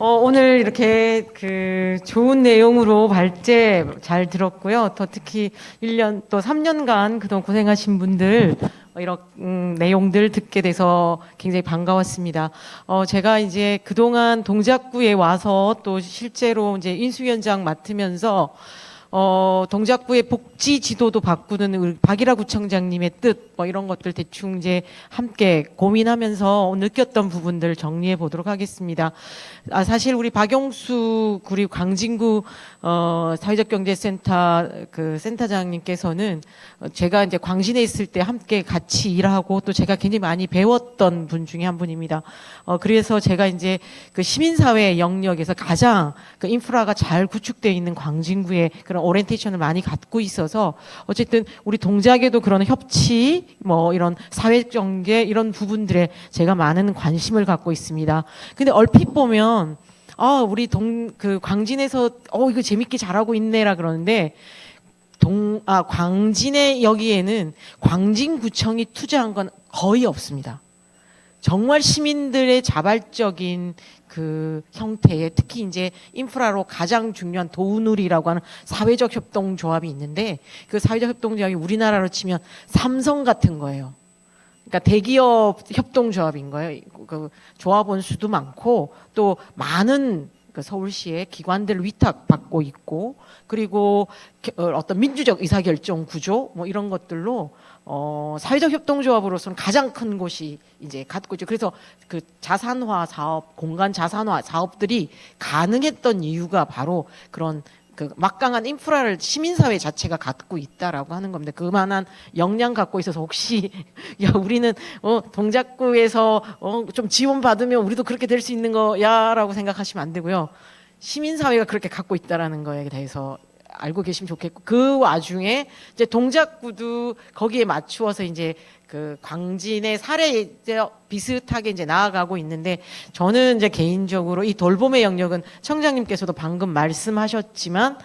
오늘 이렇게 좋은 내용으로 발제 잘 들었고요. 더 특히 1년 또 3년간 그동안 고생하신 분들 이런 내용들 듣게 돼서 굉장히 반가웠습니다. 제가 이제 그동안 동작구에 와서 또 실제로 이제 인수위원장 맡으면서 동작구의 복지 지도도 바꾸는 우리 박일하 구청장님의 뜻, 이런 것들 대충 이제 함께 고민하면서 느꼈던 부분들 정리해 보도록 하겠습니다. 사실 우리 박용수 그리고 광진구 사회적 경제센터 센터장님께서는 제가 이제 광진에 있을 때 함께 같이 일하고 또 제가 굉장히 많이 배웠던 분 중에 한 분입니다. 그래서 제가 이제 그 시민사회 영역에서 가장 그 인프라가 잘 구축되어 있는 광진구에 그런 오리엔테이션을 많이 갖고 있어서 어쨌든 우리 동작에도 그런 협치 이런 사회전개 이런 부분들에 제가 많은 관심을 갖고 있습니다. 근데 얼핏 보면 우리 광진에서 이거 재밌게 잘하고 있네라 그러는데 광진의 여기에는 광진구청이 투자한 건 거의 없습니다. 정말 시민들의 자발적인 그 형태의 특히 이제 인프라로 가장 중요한 도우누리라고 하는 사회적 협동조합이 있는데 그 사회적 협동조합이 우리나라로 치면 삼성 같은 거예요. 그러니까 대기업 협동조합인 거예요. 그 조합원 수도 많고 또 많은 그 서울시의 기관들 위탁받고 있고 그리고 어떤 민주적 의사결정 구조 이런 것들로 사회적 협동조합으로서는 가장 큰 곳이 이제 갖고 있죠. 그래서 그 자산화 사업, 공간 자산화 사업들이 가능했던 이유가 바로 그런 그 막강한 인프라를 시민사회 자체가 갖고 있다라고 하는 겁니다. 그만한 역량 갖고 있어서 혹시 야 우리는 동작구에서 좀 지원 받으면 우리도 그렇게 될 수 있는 거야라고 생각하시면 안 되고요. 시민사회가 그렇게 갖고 있다라는 거에 대해서 알고 계시면 좋겠고 그 와중에 이제 동작구도 거기에 맞추어서 이제 그 광진의 사례에 비슷하게 이제 나아가고 있는데 저는 이제 개인적으로 이 돌봄의 영역은 청장님께서도 방금 말씀하셨지만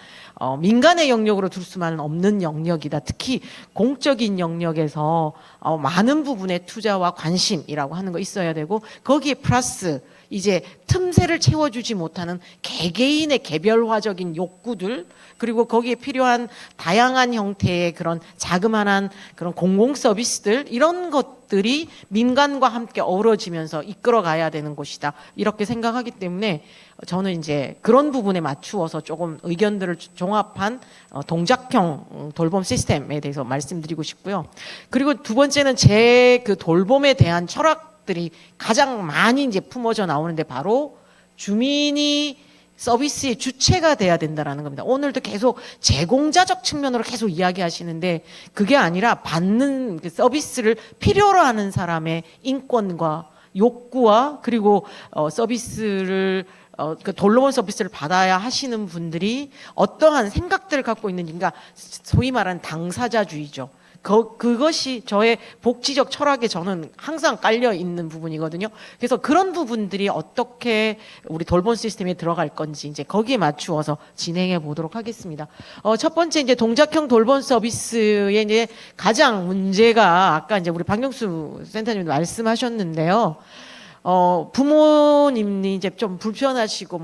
민간의 영역으로 둘 수만은 없는 영역이다. 특히 공적인 영역에서 많은 부분의 투자와 관심이라고 하는 거 있어야 되고 거기에 플러스 이제 틈새를 채워주지 못하는 개개인의 개별화적인 욕구들 그리고 거기에 필요한 다양한 형태의 그런 자그마한 그런 공공 서비스들 이런 것들이 민간과 함께 어우러지면서 이끌어가야 되는 곳이다 이렇게 생각하기 때문에 저는 이제 그런 부분에 맞추어서 조금 의견들을 종합한 동작형 돌봄 시스템에 대해서 말씀드리고 싶고요. 그리고 두 번째는 제 그 돌봄에 대한 철학들이 가장 많이 이제 품어져 나오는데 바로 주민이 서비스의 주체가 돼야 된다라는 겁니다. 오늘도 계속 제공자적 측면으로 계속 이야기하시는데 그게 아니라 받는 그 서비스를 필요로 하는 사람의 인권과 욕구와 그리고 서비스를 그 돌봄 서비스를 받아야 하시는 분들이 어떠한 생각들을 갖고 있는지 그러니까 소위 말하는 당사자주의죠. 그것이 저의 복지적 철학에 저는 항상 깔려 있는 부분이거든요. 그래서 그런 부분들이 어떻게 우리 돌봄 시스템에 들어갈 건지 이제 거기에 맞추어서 진행해 보도록 하겠습니다. 첫 번째 이제 동작형 돌봄 서비스의 이제 가장 문제가 아까 이제 우리 박영수 센터님도 말씀하셨는데요. 부모님이 이제 좀 불편하시고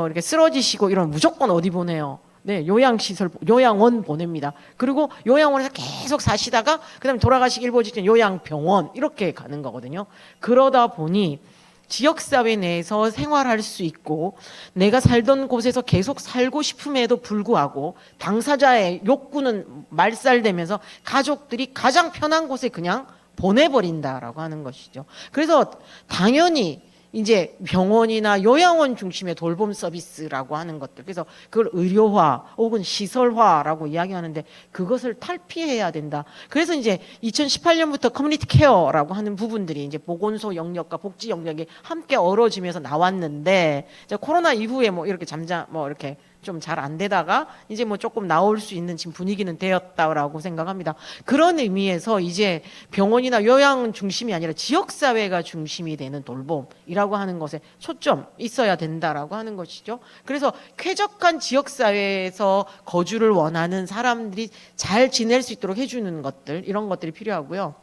이렇게 쓰러지시고 이러면 무조건 어디 보내요? 네, 요양시설, 요양원 보냅니다. 그리고 요양원에서 계속 사시다가 그다음에 돌아가시기 일보 직전 요양병원 이렇게 가는 거거든요. 그러다 보니 지역사회 내에서 생활할 수 있고 내가 살던 곳에서 계속 살고 싶음에도 불구하고 당사자의 욕구는 말살되면서 가족들이 가장 편한 곳에 그냥 보내버린다라고 하는 것이죠. 그래서 당연히 이제 병원이나 요양원 중심의 돌봄 서비스라고 하는 것들 그래서 그걸 의료화 혹은 시설화라고 이야기하는데 그것을 탈피해야 된다. 그래서 이제 2018년부터 커뮤니티 케어라고 하는 부분들이 이제 보건소 영역과 복지 영역이 함께 어우러지면서 나왔는데 이제 코로나 이후에 이렇게 이렇게 좀 잘 안 되다가 이제 조금 나올 수 있는 지금 분위기는 되었다라고 생각합니다. 그런 의미에서 이제 병원이나 요양 중심이 아니라 지역사회가 중심이 되는 돌봄이라고 하는 것에 초점 있어야 된다라고 하는 것이죠. 그래서 쾌적한 지역사회에서 거주를 원하는 사람들이 잘 지낼 수 있도록 해주는 것들 이런 것들이 필요하고요.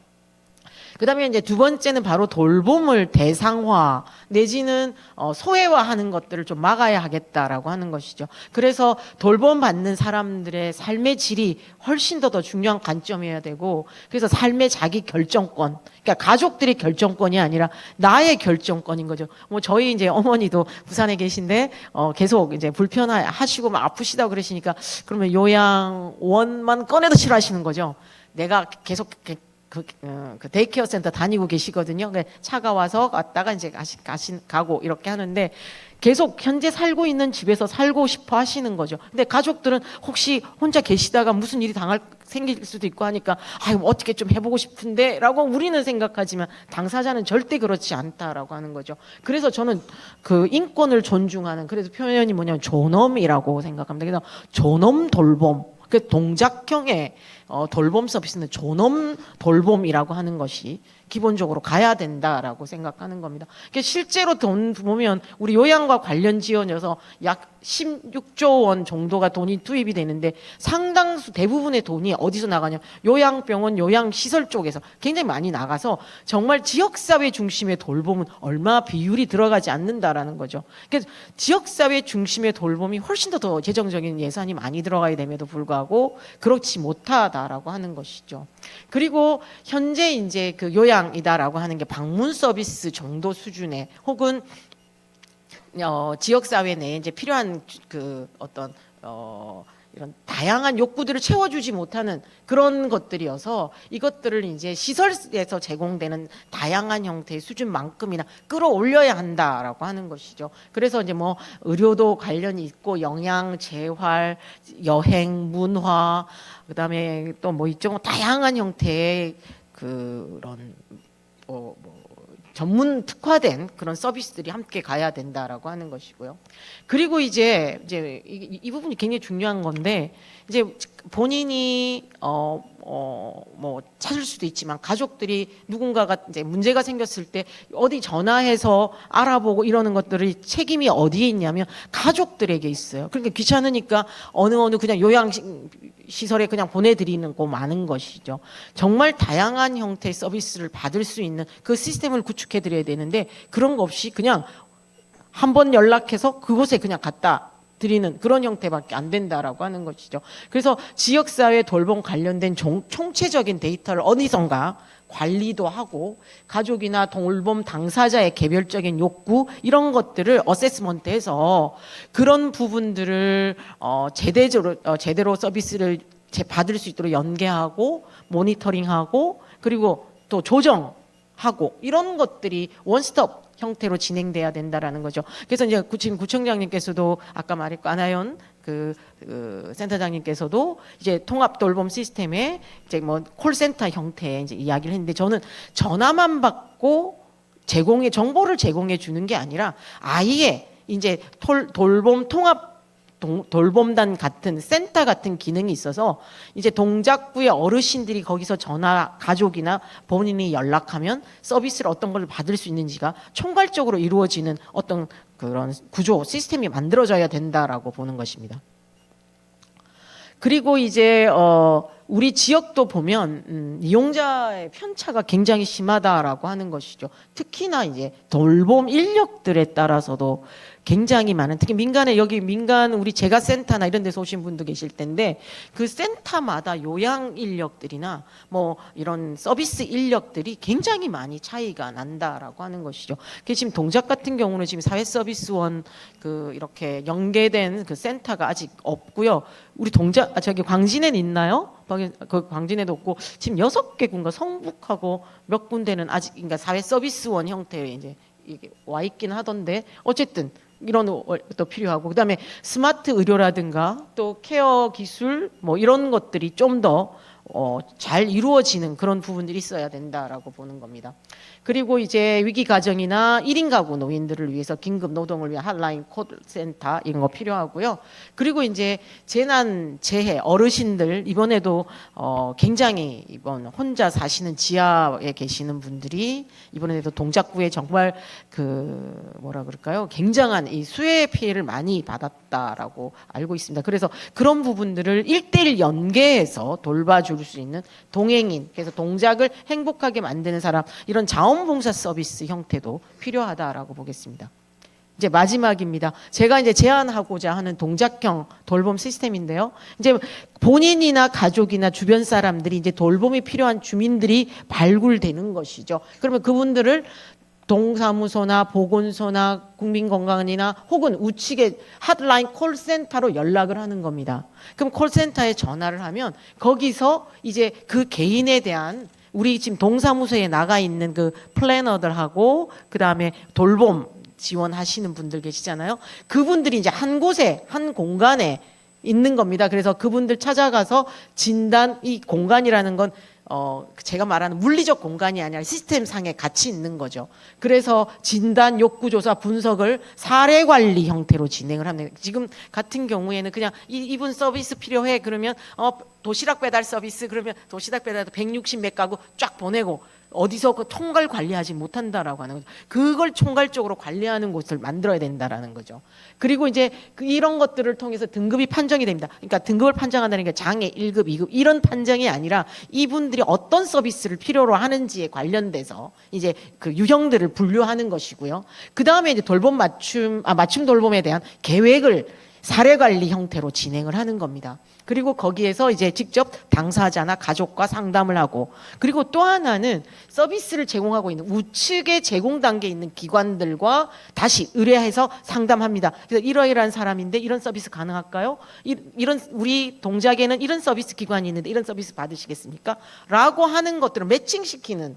그다음에 이제 두 번째는 바로 돌봄을 대상화 내지는 소외화하는 것들을 좀 막아야 하겠다라고 하는 것이죠. 그래서 돌봄 받는 사람들의 삶의 질이 훨씬 더 중요한 관점이어야 되고, 그래서 삶의 자기 결정권, 그러니까 가족들의 결정권이 아니라 나의 결정권인 거죠. 뭐 저희 이제 어머니도 부산에 계신데 계속 이제 불편하시고 막 아프시다고 그러시니까 그러면 요양원만 꺼내도 싫어하시는 거죠. 내가 계속 그 데이케어 센터 다니고 계시거든요. 차가 와서 갔다가 이제 가고 이렇게 하는데 계속 현재 살고 있는 집에서 살고 싶어 하시는 거죠. 근데 가족들은 혹시 혼자 계시다가 무슨 일이 생길 수도 있고 하니까 아유 어떻게 좀 해보고 싶은데라고 우리는 생각하지만 당사자는 절대 그렇지 않다라고 하는 거죠. 그래서 저는 그 인권을 존중하는, 그래서 표현이 뭐냐면 존엄이라고 생각합니다. 그래서 존엄 돌봄, 그 동작형의 돌봄 서비스는 존엄 돌봄이라고 하는 것이 기본적으로 가야 된다라고 생각하는 겁니다. 실제로 돈 보면 우리 요양과 관련 지원에서 약 16조 원 정도가 돈이 투입이 되는데 상당수 대부분의 돈이 어디서 나가냐, 요양병원, 요양시설 쪽에서 굉장히 많이 나가서 정말 지역사회 중심의 돌봄은 얼마 비율이 들어가지 않는다라는 거죠. 그래서 지역사회 중심의 돌봄이 훨씬 더 재정적인 예산이 많이 들어가야 됨에도 불구하고 그렇지 못하다라고 하는 것이죠. 그리고 현재 이제 그 요양이다라고 하는 게 방문 서비스 정도 수준의 혹은 지역 사회 내에 이제 필요한 그 어떤 이런 다양한 욕구들을 채워주지 못하는 그런 것들이어서 이것들을 이제 시설에서 제공되는 다양한 형태의 수준만큼이나 끌어올려야 한다라고 하는 것이죠. 그래서 이제 뭐 의료도 관련이 있고 영양, 재활, 여행, 문화, 그다음에 또 뭐 있죠, 다양한 형태의 그런 전문 특화된 그런 서비스들이 함께 가야 된다라고 하는 것이고요. 그리고 이제 이 부분이 굉장히 중요한 건데, 이제 본인이 뭐 찾을 수도 있지만 가족들이 누군가가 이제 문제가 생겼을 때 어디 전화해서 알아보고 이러는 것들이 책임이 어디에 있냐면 가족들에게 있어요. 그러니까 귀찮으니까 어느 그냥 요양 시설에 그냥 보내드리는 거 많은 것이죠. 정말 다양한 형태의 서비스를 받을 수 있는 그 시스템을 구축해드려야 되는데 그런 거 없이 그냥 한 번 연락해서 그곳에 그냥 갖다 드리는 그런 형태밖에 안 된다라고 하는 것이죠. 그래서 지역사회 돌봄 관련된 총체적인 데이터를 어디선가 관리도 하고 가족이나 돌봄 당사자의 개별적인 욕구 이런 것들을 어세스먼트해서 그런 부분들을 제대로 서비스를 받을 수 있도록 연계하고 모니터링하고 그리고 또 조정하고 이런 것들이 원스톱 형태로 진행돼야 된다라는 거죠. 그래서 이제 지금 구청장님께서도 아까 말했고 안하연 그 센터장님께서도 이제 통합 돌봄 시스템에 이제 뭐 콜센터 형태의 이제 이야기를 했는데, 저는 전화만 받고 정보를 제공해 주는 게 아니라 아예 이제 돌봄 통합 돌봄단 같은 센터 같은 기능이 있어서 이제 동작구의 어르신들이 거기서 가족이나 본인이 연락하면 서비스를 어떤 걸 받을 수 있는지가 총괄적으로 이루어지는 어떤 그런 구조 시스템이 만들어져야 된다라고 보는 것입니다. 그리고 이제 우리 지역도 보면 이용자의 편차가 굉장히 심하다라고 하는 것이죠. 특히나 이제 돌봄 인력들에 따라서도 굉장히 많은, 특히 민간 우리 재가센터나 이런 데서 오신 분도 계실 텐데 그 센터마다 요양 인력들이나 뭐 이런 서비스 인력들이 굉장히 많이 차이가 난다라고 하는 것이죠. 지금 동작 같은 경우는 지금 사회서비스원 이렇게 연계된 그 센터가 아직 없고요. 우리 저기 광진에는 있나요? 그 광진에도 없고 지금 6개군가 성북하고 몇 군데는 아직 그러니까 사회서비스원 형태의 이제 이게 와 있긴 하던데 어쨌든 이런 것도 필요하고, 그다음에 스마트 의료라든가 또 케어 기술 뭐 이런 것들이 좀 더 잘 이루어지는 그런 부분들이 있어야 된다라고 보는 겁니다. 그리고 이제 위기 가정이나 1인 가구 노인들을 위해서 긴급 노동을 위한 핫라인 콜센터 이런 거 필요하고요. 그리고 이제 재난 재해 어르신들 이번에도 굉장히 이번 혼자 사시는 지하에 계시는 분들이 이번에도 동작구에 정말 그 뭐라 그럴까요? 굉장한 이 수해 피해를 많이 받았다라고 알고 있습니다. 그래서 그런 부분들을 1대1 연계해서 돌봐줄 수 있는 동행인, 그래서 동작을 행복하게 만드는 사람, 이런 자원봉사 서비스 형태도 필요하다라고 보겠습니다. 이제 마지막입니다. 제가 이제 제안하고자 하는 동작형 돌봄 시스템인데요. 이제 본인이나 가족이나 주변 사람들이 이제 돌봄이 필요한 주민들이 발굴되는 것이죠. 그러면 그분들을 동사무소나 보건소나 국민건강원이나 혹은 우측의 핫라인 콜센터로 연락을 하는 겁니다. 그럼 콜센터에 전화를 하면 거기서 이제 그 개인에 대한 우리 지금 동사무소에 나가 있는 그 플래너들하고 그다음에 돌봄 지원하시는 분들 계시잖아요. 그분들이 이제 한 곳에 한 공간에 있는 겁니다. 그래서 그분들 찾아가서 진단, 이 공간이라는 건 제가 말하는 물리적 공간이 아니라 시스템상에 같이 있는 거죠. 그래서 진단, 욕구조사, 분석을 사례 관리 형태로 진행을 합니다. 지금 같은 경우에는 그냥 이분 서비스 필요해 그러면 도시락 배달 서비스 그러면 도시락 배달도 160 몇 가구 쫙 보내고 어디서 그 총괄 관리하지 못한다라고 하는 거죠. 그걸 총괄적으로 관리하는 곳을 만들어야 된다라는 거죠. 그리고 이제 이런 것들을 통해서 등급이 판정이 됩니다. 그러니까 등급을 판정한다는 게 장애 1급, 2급 이런 판정이 아니라 이분들이 어떤 서비스를 필요로 하는지에 관련돼서 이제 그 유형들을 분류하는 것이고요. 그 다음에 이제 돌봄 맞춤 돌봄에 대한 계획을 사례 관리 형태로 진행을 하는 겁니다. 그리고 거기에서 이제 직접 당사자나 가족과 상담을 하고, 그리고 또 하나는 서비스를 제공하고 있는 우측에 제공 단계에 있는 기관들과 다시 의뢰해서 상담합니다. 그래서 이러이러한 사람인데 이런 서비스 가능할까요? 이런 우리 동작에는 이런 서비스 기관이 있는데 이런 서비스 받으시겠습니까? 라고 하는 것들을 매칭시키는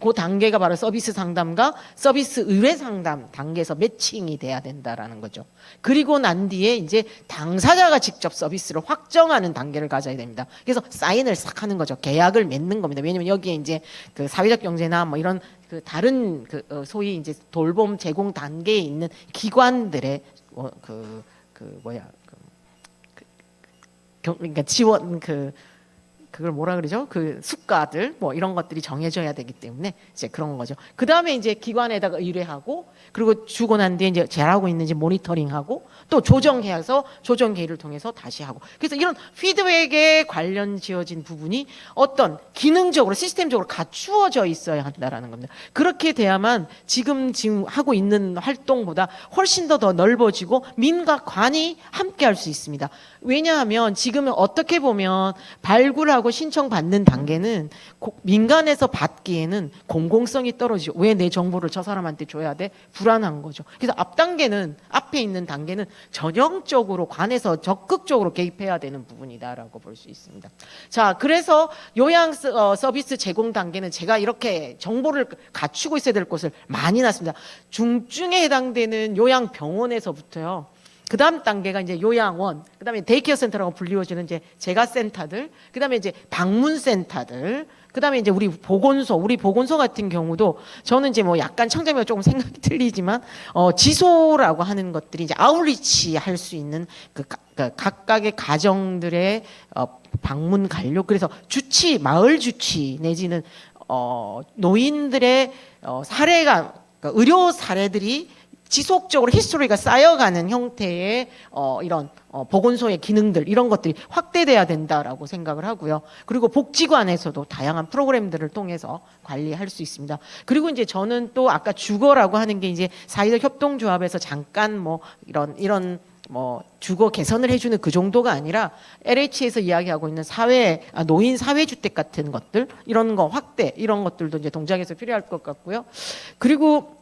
그 단계가 바로 서비스 상담과 서비스 의뢰 상담 단계에서 매칭이 돼야 된다라는 거죠. 그리고 난 뒤에 이제 당사자가 직접 서비스를 확정하는 단계를 가져야 됩니다. 그래서 사인을 싹 하는 거죠. 계약을 맺는 겁니다. 왜냐면 여기에 이제 그 사회적 경제나 뭐 이런 그 다른 소위 이제 돌봄 제공 단계에 있는 기관들의 그러니까 지원 그걸 뭐라 그러죠? 그 수가들 뭐 이런 것들이 정해져야 되기 때문에 이제 그런 거죠. 그 다음에 이제 기관에다가 의뢰하고 그리고 주고 난 뒤에 이제 잘하고 있는지 모니터링하고 또 조정해서 조정 회의를 통해서 다시 하고. 그래서 이런 피드백에 관련 지어진 부분이 어떤 기능적으로 시스템적으로 갖추어져 있어야 한다라는 겁니다. 그렇게 돼야만 지금 하고 있는 활동보다 훨씬 더 넓어지고 민과 관이 함께 할 수 있습니다. 왜냐하면 지금은 어떻게 보면 발굴하고 신청받는 단계는 민간에서 받기에는 공공성이 떨어지죠. 왜 내 정보를 저 사람한테 줘야 돼? 불안한 거죠. 그래서 앞에 있는 단계는 전형적으로 관에서 적극적으로 개입해야 되는 부분이다라고 볼 수 있습니다. 자, 그래서 요양 서비스 제공 단계는 제가 이렇게 정보를 갖추고 있어야 될 곳을 많이 놨습니다. 중증에 해당되는 요양병원에서부터요. 그 다음 단계가 이제 요양원, 그 다음에 데이케어 센터라고 불리워지는 이제 재가센터들, 그 다음에 이제 방문센터들, 그 다음에 이제 우리 보건소 같은 경우도 저는 이제 뭐 약간 창작미가 조금 생각이 틀리지만, 지소라고 하는 것들이 이제 아웃리치 할 수 있는 그 각각의 가정들의 방문 간료, 그래서 마을 주치 내지는 노인들의 사례가, 그러니까 의료 사례들이 지속적으로 히스토리가 쌓여가는 형태의 이런 보건소의 기능들 이런 것들이 확대돼야 된다라고 생각을 하고요. 그리고 복지관에서도 다양한 프로그램들을 통해서 관리할 수 있습니다. 그리고 이제 저는 또 아까 주거라고 하는 게 이제 사회적 협동조합에서 잠깐 뭐 이런 뭐 주거 개선을 해주는 그 정도가 아니라 LH에서 이야기하고 있는 노인 사회주택 같은 것들 이런 거 확대 이런 것들도 이제 동작에서 필요할 것 같고요. 그리고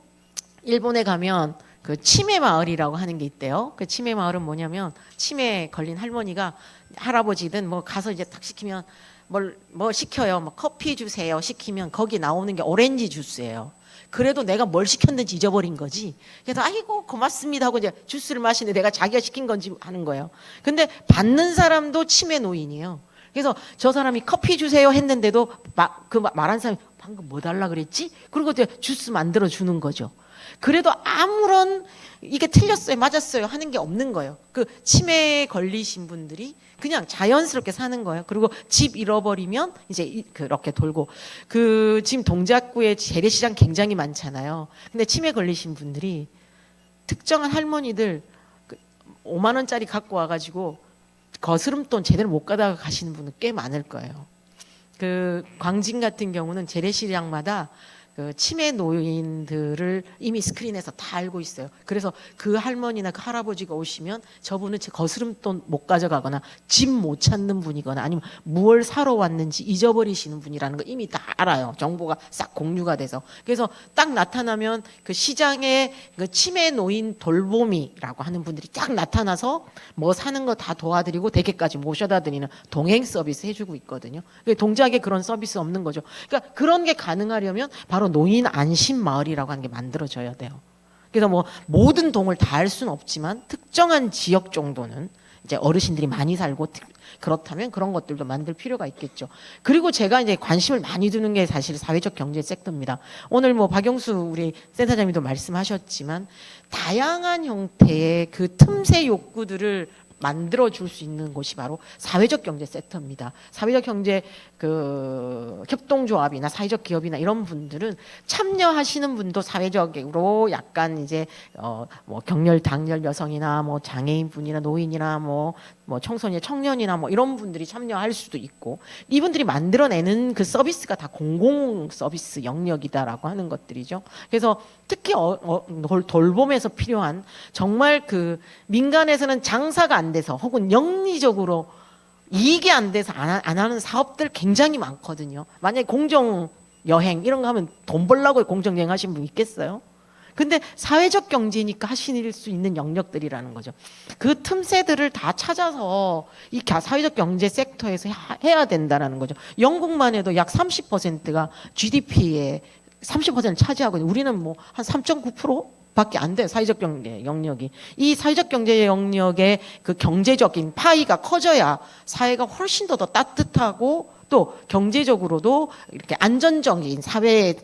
일본에 가면 그 치매 마을이라고 하는 게 있대요. 그 치매 마을은 뭐냐면 치매 걸린 할머니가 할아버지든 뭐 가서 이제 딱 시키면 뭐 시켜요. 뭐 커피 주세요. 시키면 거기 나오는 게 오렌지 주스예요. 그래도 내가 뭘 시켰는지 잊어버린 거지. 그래서 아이고 고맙습니다 하고 이제 주스를 마시는데 내가 자기가 시킨 건지 하는 거예요. 근데 받는 사람도 치매 노인이에요. 그래서 저 사람이 커피 주세요 했는데도 말한 사람이 방금 뭐 달라 그랬지? 그리고 이제 주스 만들어 주는 거죠. 그래도 아무런 이게 틀렸어요, 맞았어요 하는 게 없는 거예요. 그 치매에 걸리신 분들이 그냥 자연스럽게 사는 거예요. 그리고 집 잃어버리면 이제 그렇게 돌고 그 지금 동작구에 재래시장 굉장히 많잖아요. 근데 치매 걸리신 분들이 특정한 할머니들 5만 원짜리 갖고 와가지고 거스름돈 제대로 못 가다가 가시는 분은 꽤 많을 거예요. 그 광진 같은 경우는 재래시장마다 그 치매 노인들을 이미 스크린에서 다 알고 있어요. 그래서 그 할머니나 그 할아버지가 오시면 저분은 제 거스름돈 못 가져가거나 집 못 찾는 분이거나 아니면 무얼 사러 왔는지 잊어버리시는 분이라는 거 이미 다 알아요. 정보가 싹 공유가 돼서. 그래서 딱 나타나면 그 시장에 그 치매 노인 돌보미라고 하는 분들이 딱 나타나서 뭐 사는 거 다 도와드리고 댁에까지 모셔다 드리는 동행 서비스 해주고 있거든요. 동작에 그런 서비스 없는 거죠. 그러니까 그런 게 가능하려면 바로 노인 안심 마을이라고 하는 게 만들어져야 돼요. 그래서 뭐 모든 동을 다 할 수는 없지만 특정한 지역 정도는 이제 어르신들이 많이 살고 그렇다면 그런 것들도 만들 필요가 있겠죠. 그리고 제가 이제 관심을 많이 두는 게 사실 사회적 경제 섹터입니다. 오늘 뭐 박영수 우리 센터장님도 말씀하셨지만 다양한 형태의 그 틈새 욕구들을 만들어 줄 수 있는 곳이 바로 사회적 경제 섹터입니다. 사회적 경제 그 협동조합이나 사회적 기업이나 이런 분들은 참여하시는 분도 사회적으로 약간 이제 뭐 경렬 당렬 여성이나 뭐 장애인 분이나 노인이나 뭐 청소년 청년이나 뭐 이런 분들이 참여할 수도 있고 이분들이 만들어내는 그 서비스가 다 공공 서비스 영역이다라고 하는 것들이죠. 그래서 특히 돌봄에서 필요한 정말 그 민간에서는 장사가 안 돼서 혹은 영리적으로 이익이 안 돼서 안 하는 사업들 굉장히 많거든요. 만약에 공정여행 이런 거 하면 돈 벌려고 공정여행 하신 분 있겠어요? 근데 사회적 경제니까 하실 수 있는 영역들이라는 거죠. 그 틈새들을 다 찾아서 이 사회적 경제 섹터에서 해야 된다는 거죠. 영국만 해도 약 30%가 GDP의 30%를 차지하고 우리는 뭐 한 3.9% 밖에 안 돼요. 사회적 경제 영역이. 이 사회적 경제 영역의 그 경제적인 파이가 커져야 사회가 훨씬 더 따뜻하고 또 경제적으로도 이렇게 안전적인 사회의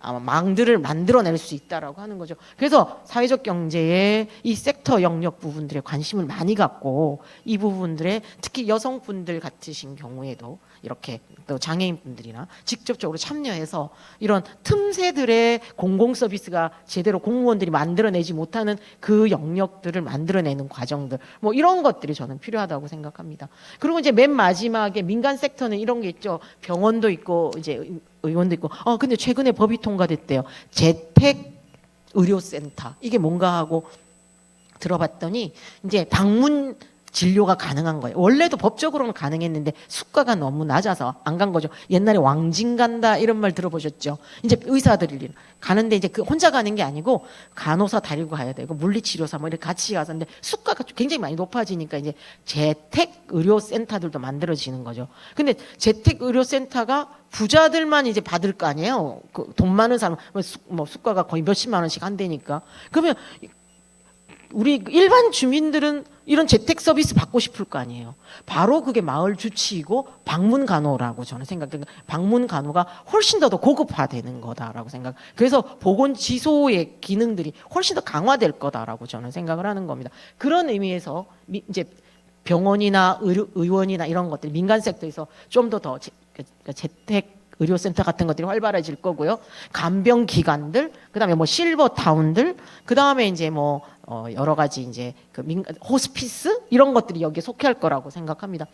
망들을 만들어낼 수 있다라고 하는 거죠. 그래서 사회적 경제의 이 섹터 영역 부분들에 관심을 많이 갖고 이 부분들에 특히 여성분들 같으신 경우에도 이렇게 또 장애인분들이나 직접적으로 참여해서 이런 틈새들의 공공 서비스가 제대로 공무원들이 만들어내지 못하는 그 영역들을 만들어내는 과정들 뭐 이런 것들이 저는 필요하다고 생각합니다. 그리고 이제 맨 마지막에 민간 섹터는 이런 게 있죠. 병원도 있고 이제 의원도 있고 근데 최근에 법이 통과됐대요. 재택 의료센터 이게 뭔가 하고 들어봤더니 이제 방문 진료가 가능한 거예요. 원래도 법적으로는 가능했는데 수가가 너무 낮아서 안 간 거죠. 옛날에 왕진 간다 이런 말 들어보셨죠? 이제 의사들이 가는데 이제 그 혼자 가는 게 아니고 간호사 데리고 가야 되고 물리치료사 뭐 이렇게 같이 가서 근데 수가가 굉장히 많이 높아지니까 이제 재택 의료센터들도 만들어지는 거죠. 근데 재택 의료센터가 부자들만 이제 받을 거 아니에요. 그 돈 많은 사람 뭐 수가가 거의 몇십만 원씩 한대니까 그러면 우리 일반 주민들은 이런 재택 서비스 받고 싶을 거 아니에요. 바로 그게 마을 주치이고 방문 간호라고 저는 생각해요. 방문 간호가 훨씬 더 고급화되는 거다라고 생각. 그래서 보건 지소의 기능들이 훨씬 더 강화될 거다라고 저는 생각을 하는 겁니다. 그런 의미에서 이제 병원이나 의원이나 이런 것들 민간 섹터에서 좀 더 재택 의료센터 같은 것들이 활발해질 거고요. 간병 기관들, 그다음에 뭐 실버타운들, 그다음에 이제 뭐 여러 가지 이제 그 호스피스 이런 것들이 여기에 속할 거라고 생각합니다.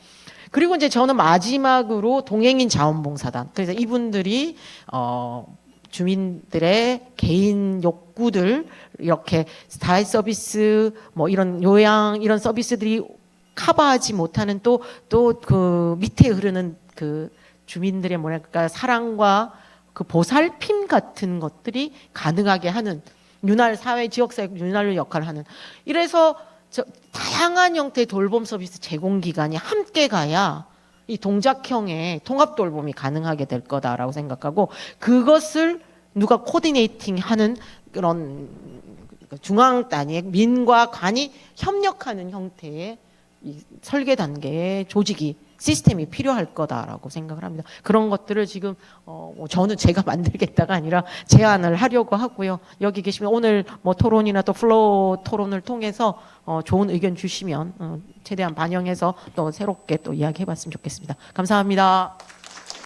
그리고 이제 저는 마지막으로 동행인 자원봉사단. 그래서 이분들이 주민들의 개인 욕구들 이렇게 사회 서비스 뭐 이런 요양 이런 서비스들이 커버하지 못하는 또 그 밑에 흐르는 그 주민들의 뭐랄까 사랑과 그 보살핌 같은 것들이 가능하게 하는 윤활 사회 지역사회 윤활 역할을 하는 이래서 다양한 형태의 돌봄 서비스 제공 기관이 함께 가야 이 동작형의 통합 돌봄이 가능하게 될 거다라고 생각하고 그것을 누가 코디네이팅하는 그런 중앙 단위의 민과 관이 협력하는 형태의 이 설계 단계의 조직이 시스템이 필요할 거다라고 생각을 합니다. 그런 것들을 지금 뭐 저는 제가 만들겠다가 아니라 제안을 하려고 하고요. 여기 계시면 오늘 뭐 토론이나 또 플로우 토론을 통해서 좋은 의견 주시면 최대한 반영해서 또 새롭게 또 이야기해봤으면 좋겠습니다. 감사합니다.